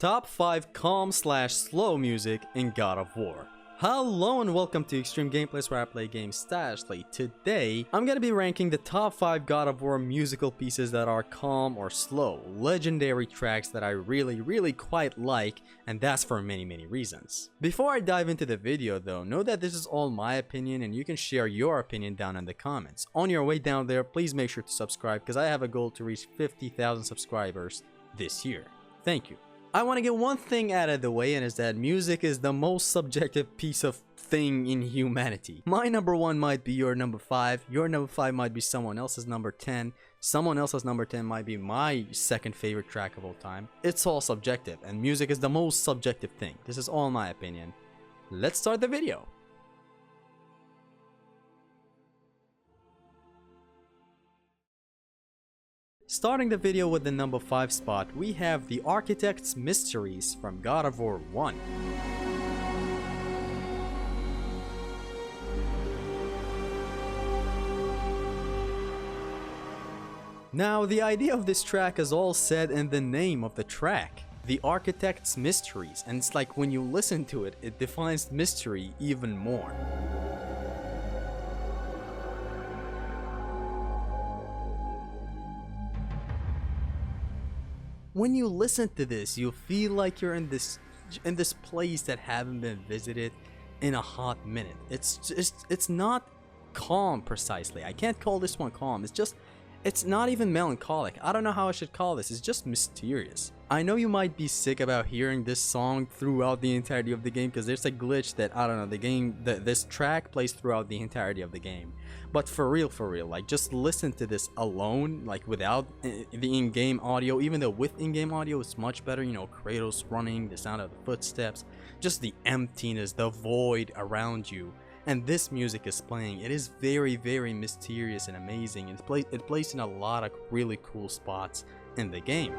Top 5 calm/slow music in God of War. Hello and welcome to Extreme Gameplays, where I play games stylishly. Today, I'm gonna be ranking the top 5 God of War musical pieces that are calm or slow, legendary tracks that I really quite like, and that's for many reasons. Before I dive into the video though, know that this is all my opinion and you can share your opinion down in the comments. On your way down there, please make sure to subscribe because I have a goal to reach 50,000 subscribers this year. Thank you. I want to get one thing out of the way, and is that music is the most subjective piece of thing in humanity. My number 1 might be your number 5, your number 5 might be someone else's number 10, someone else's number 10 might be my second favorite track of all time. It's all subjective, and music is the most subjective thing. This is all my opinion. Let's start the video. Starting the video with the number 5 spot, we have The Architect's Mysteries from God of War 1. Now, the idea of this track is all said in the name of the track, The Architect's Mysteries, and it's like when you listen to it, it defines mystery even more. When you listen to this, you feel like you're in this place that haven't been visited in a hot minute. It's not calm precisely. I can't call this one calm. It's not even melancholic. I don't know how I should call this. It's just mysterious. I know you might be sick about hearing this song throughout the entirety of the game because there's a glitch that, I don't know, this track plays throughout the entirety of the game. But for real, like, just listen to this alone, like without the in-game audio. Even though with in-game audio it's much better, you know, Kratos running, the sound of the footsteps, just the emptiness, the void around you. And this music is playing. It is very mysterious and amazing, and it plays in a lot of really cool spots in the game.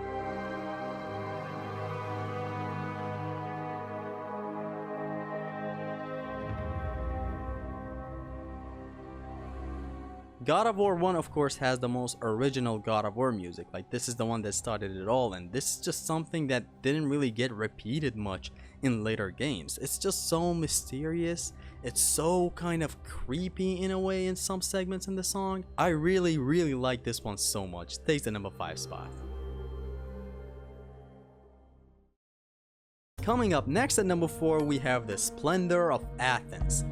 God of War 1 of course has the most original God of War music. Like, this is the one that started it all, and this is just something that didn't really get repeated much in later games. It's just so mysterious. It's so kind of creepy in a way in some segments in the song. I really like this one so much. It takes the number 5 spot. Coming up next at number 4, we have The Splendor of Athens.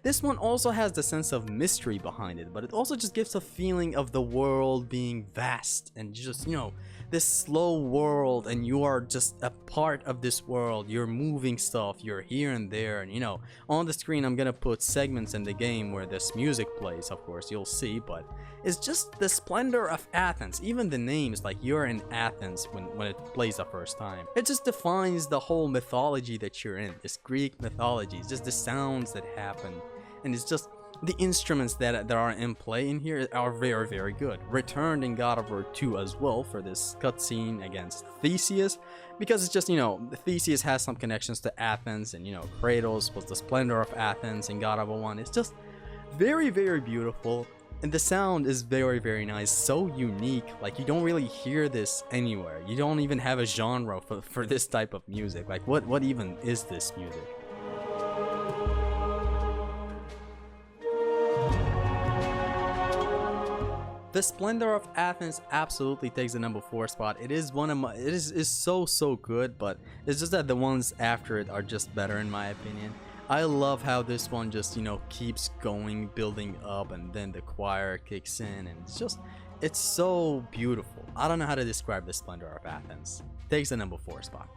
This one also has the sense of mystery behind it, but it also just gives a feeling of the world being vast and just, you know, this slow world, and you are just a part of this world. You're moving stuff, you're here and there, and you know, on the screen I'm gonna put segments in the game where this music plays, of course, you'll see, but it's just the splendor of Athens. Even the name is like you're in Athens when it plays the first time. It just defines the whole mythology that you're in, this Greek mythology. It's just the sounds that happen. And it's just the instruments that are in play in here are very good. Returned in God of War 2 as well for this cutscene against Theseus, because it's just, you know, Theseus has some connections to Athens, and you know, Kratos was the splendor of Athens in God of War 1. It's just very beautiful, and the sound is very nice, so unique. Like, you don't really hear this anywhere. You don't even have a genre for this type of music. Like, what even is this music? The Splendor of Athens absolutely takes the number 4 spot. It is one of my, it is so good, but it's just that the ones after it are just better in my opinion. I love how this one just, you know, keeps going, building up, and then the choir kicks in, and it's so beautiful. I don't know how to describe the Splendor of Athens. Takes the number 4 spot.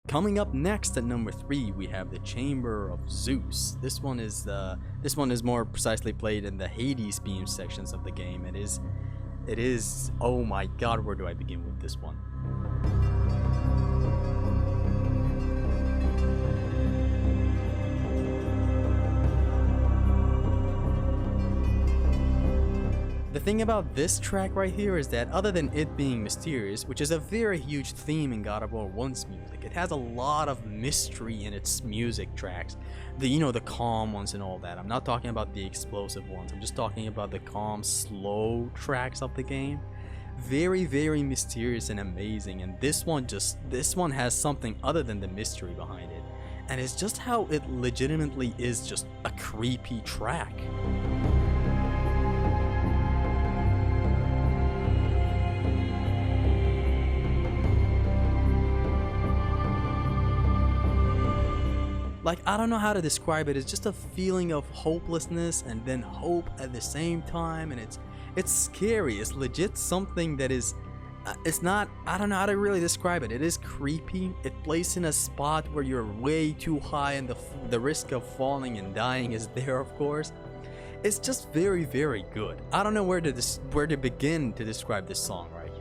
Coming up next at number 3, we have The Chamber of Zeus. This one is more precisely played in the Hades beam sections of the game. It is, oh my god, where do I begin with this one? The thing about this track right here is that other than it being mysterious, which is a very huge theme in God of War 1's music, it has a lot of mystery in its music tracks. The calm ones and all that. I'm not talking about the explosive ones. I'm just talking about the calm, slow tracks of the game. Very, very mysterious and amazing. And this one has something other than the mystery behind it. And it's just how it legitimately is just a creepy track. Like, I don't know how to describe it. It's just a feeling of hopelessness and then hope at the same time, and it's scary. It's legit something that is it's not, I don't know how to really describe it. It is creepy. It plays in a spot where you're way too high and the risk of falling and dying is there, of course. It's just very, very good. I don't know where to begin to describe this song right here.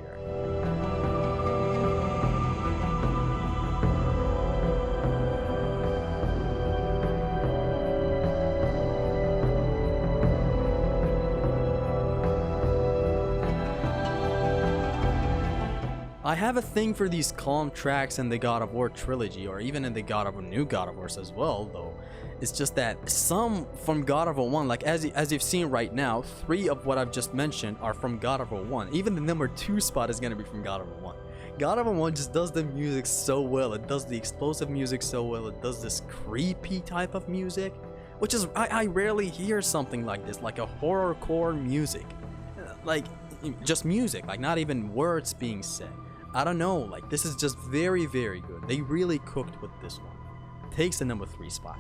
I have a thing for these calm tracks in the God of War trilogy, or even in the new God of Wars as well, though. It's just that some from God of War 1, like as you've seen right now, 3 of what I've just mentioned are from God of War 1. Even the number 2 spot is going to be from God of War 1. God of War 1 just does the music so well. It does the explosive music so well. It does this creepy type of music, which is, I rarely hear something like this, like a horrorcore music. Like, just music, like not even words being said. I don't know, like this is just very, very good. They really cooked with this one. Takes the number 3 spot.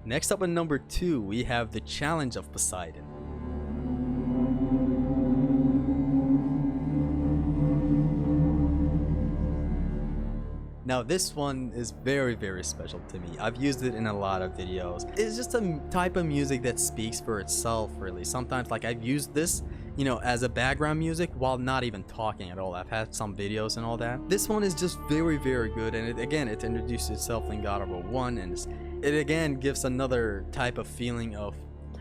Next up at number 2, we have The Challenge of Poseidon. Now this one is very, very special to me. I've used it in a lot of videos. It's just a type of music that speaks for itself, really. Sometimes, like, I've used this, as a background music while not even talking at all. I've had some videos and all that. This one is just very, very good, and it introduces itself in God of War 1, and it again gives another type of feeling of,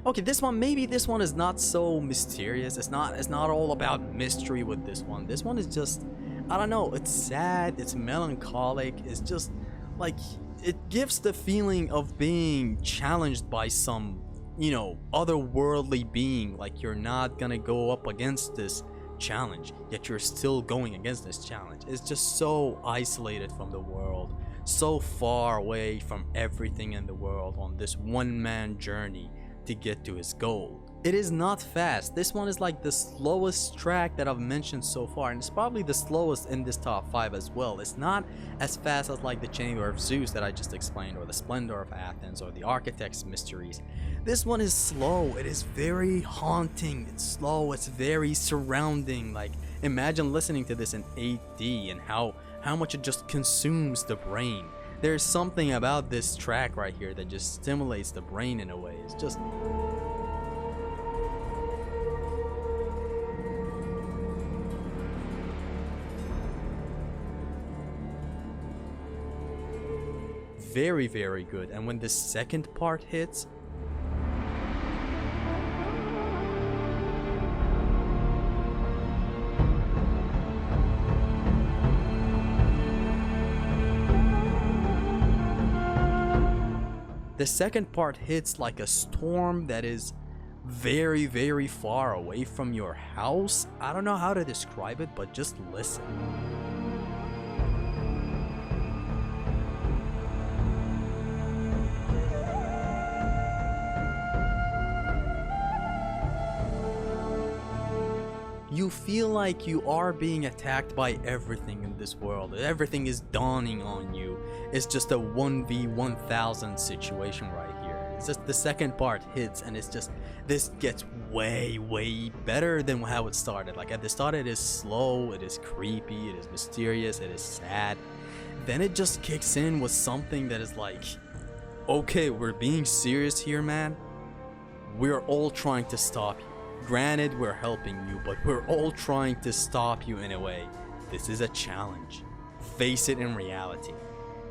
okay, maybe this one is not so mysterious. It's not all about mystery with this one. This one is just, I don't know, it's sad, it's melancholic, it's just like, it gives the feeling of being challenged by some, otherworldly being. Like, you're not gonna go up against this challenge, yet you're still going against this challenge. It's just so isolated from the world, so far away from everything in the world on this one-man journey to get to his goal. It is not fast. This one is like the slowest track that I've mentioned so far, and it's probably the slowest in this top 5 as well. It's not as fast as like the Chamber of Zeus that I just explained, or the Splendor of Athens, or the Architect's Mysteries. This one is slow. It is very haunting. It's slow. It's very surrounding. Like, imagine listening to this in 8D and how much it just consumes the brain. There's something about this track right here that just stimulates the brain in a way. It's just very, very good. And when the second part hits, like a storm that is very, very far away from your house. I don't know how to describe it, but just listen. You feel like you are being attacked by everything in this world. Everything is dawning on you. It's just a 1v1000 situation right here. It's just the second part hits, and it's just, this gets way, way better than how it started. Like, at the start it is slow, it is creepy, it is mysterious, it is sad. Then it just kicks in with something that is like, okay, we're being serious here, man. We're all trying to stop you. Granted, we're helping you, but we're all trying to stop you in a way. This is a challenge. Face it in reality.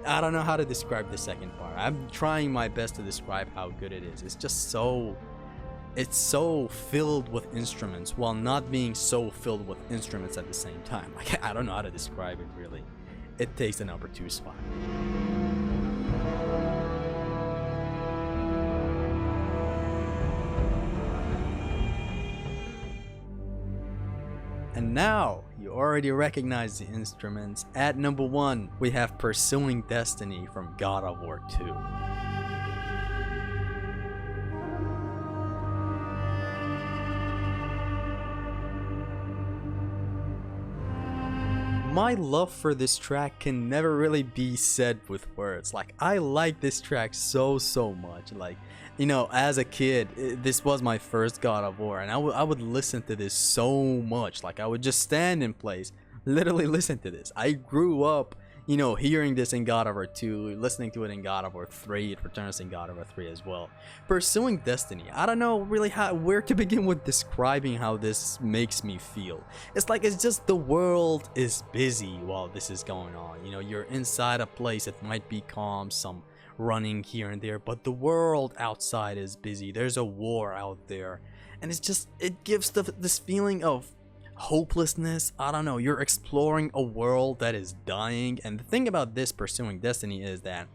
I don't know how to describe the second part. I'm trying my best to describe how good it is. It's just so... It's so filled with instruments while not being so filled with instruments at the same time. Like, I don't know how to describe it really. It takes the number 2 spot. And now, you already recognize the instruments. At number 1, we have Pursuing Destiny from God of War 2. My love for this track can never really be said with words. Like, I like this track so much. Like, you know, as a kid, this was my first God of War, and I would listen to this so much. Like, I would just stand in place, literally listen to this. I grew up, you know, hearing this in God of War 2, listening to it in God of War 3, it returns in God of War 3 as well. Pursuing Destiny, I don't know really where to begin with describing how this makes me feel. It's like it's just the world is busy while this is going on. You know, you're inside a place that might be calm, some running here and there, but the world outside is busy. There's a war out there, and it's just, it gives this feeling of hopelessness. I don't know, you're exploring a world that is dying. And the thing about this Pursuing Destiny is that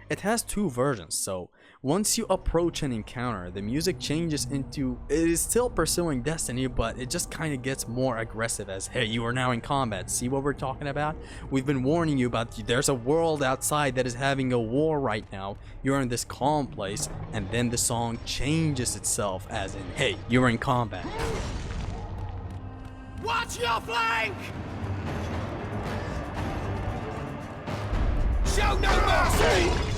it has 2 versions. So once you approach an encounter, the music changes into, it is still Pursuing Destiny, but it just kind of gets more aggressive as, hey, you are now in combat. See what we're talking about? We've been warning you about, there's a world outside that is having a war right now. You're in this calm place, and then the song changes itself as in, hey, you're in combat. Watch your flank! Show no mercy!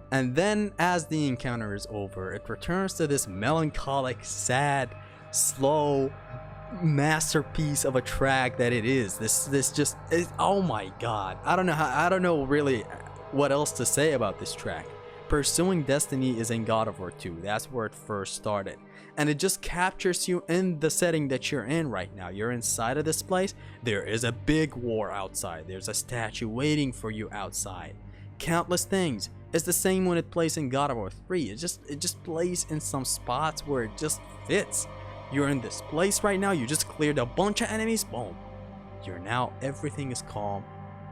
And then, as the encounter is over, it returns to this melancholic, sad, slow masterpiece of a track that it is. This just is, oh my god. I don't know really what else to say about this track. Pursuing Destiny is in God of War 2. That's where it first started. And it just captures you in the setting that you're in right now. You're inside of this place. There is a big war outside. There's a statue waiting for you outside. Countless things. It's the same when it plays in God of War 3. It just plays in some spots where it just fits. You're in this place right now. You just cleared a bunch of enemies. Boom. You're now, everything is calm.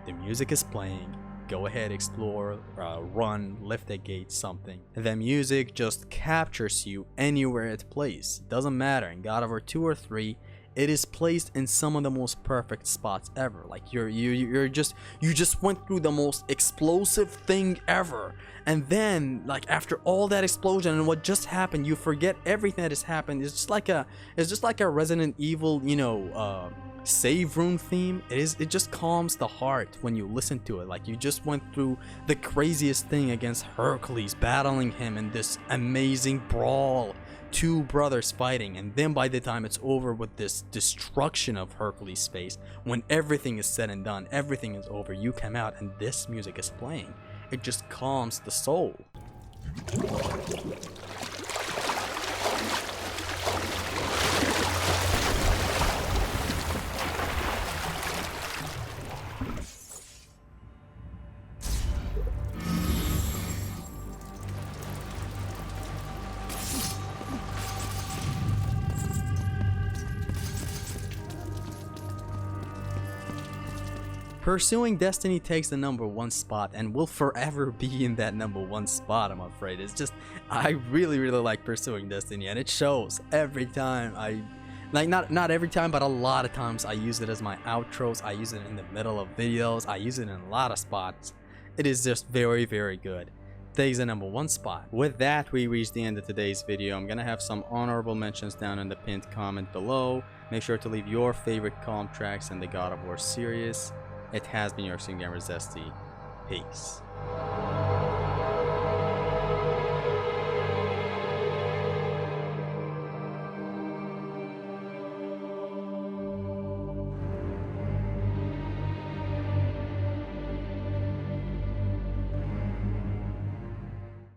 The music is playing. Go ahead, explore, run, lift a gate, something. The music just captures you anywhere it plays. Doesn't matter. In God of War 2 or 3, it is placed in some of the most perfect spots ever. Like you just went through the most explosive thing ever, and then like after all that explosion and what just happened, you forget everything that has happened. It's just like a Resident Evil, you know, save room theme. It just calms the heart when you listen to it. Like you just went through the craziest thing against Hercules, battling him in this amazing brawl. 2 brothers fighting, and then by the time it's over with this destruction of Hercules' face, when everything is said and done, everything is over, you come out and this music is playing. It just calms the soul. Pursuing Destiny takes the number 1 spot and will forever be in that number 1 spot, I'm afraid. It's just, I really like Pursuing Destiny, and it shows every time not every time, but a lot of times I use it as my outros. I use it in the middle of videos. I use it in a lot of spots. It is just very good. Takes the number 1 spot. With that, we reach the end of today's video. I'm gonna have some honorable mentions down in the pinned comment below. Make sure to leave your favorite comp tracks in the God of War series. It has been your Extreme Gamer Zesty. Peace.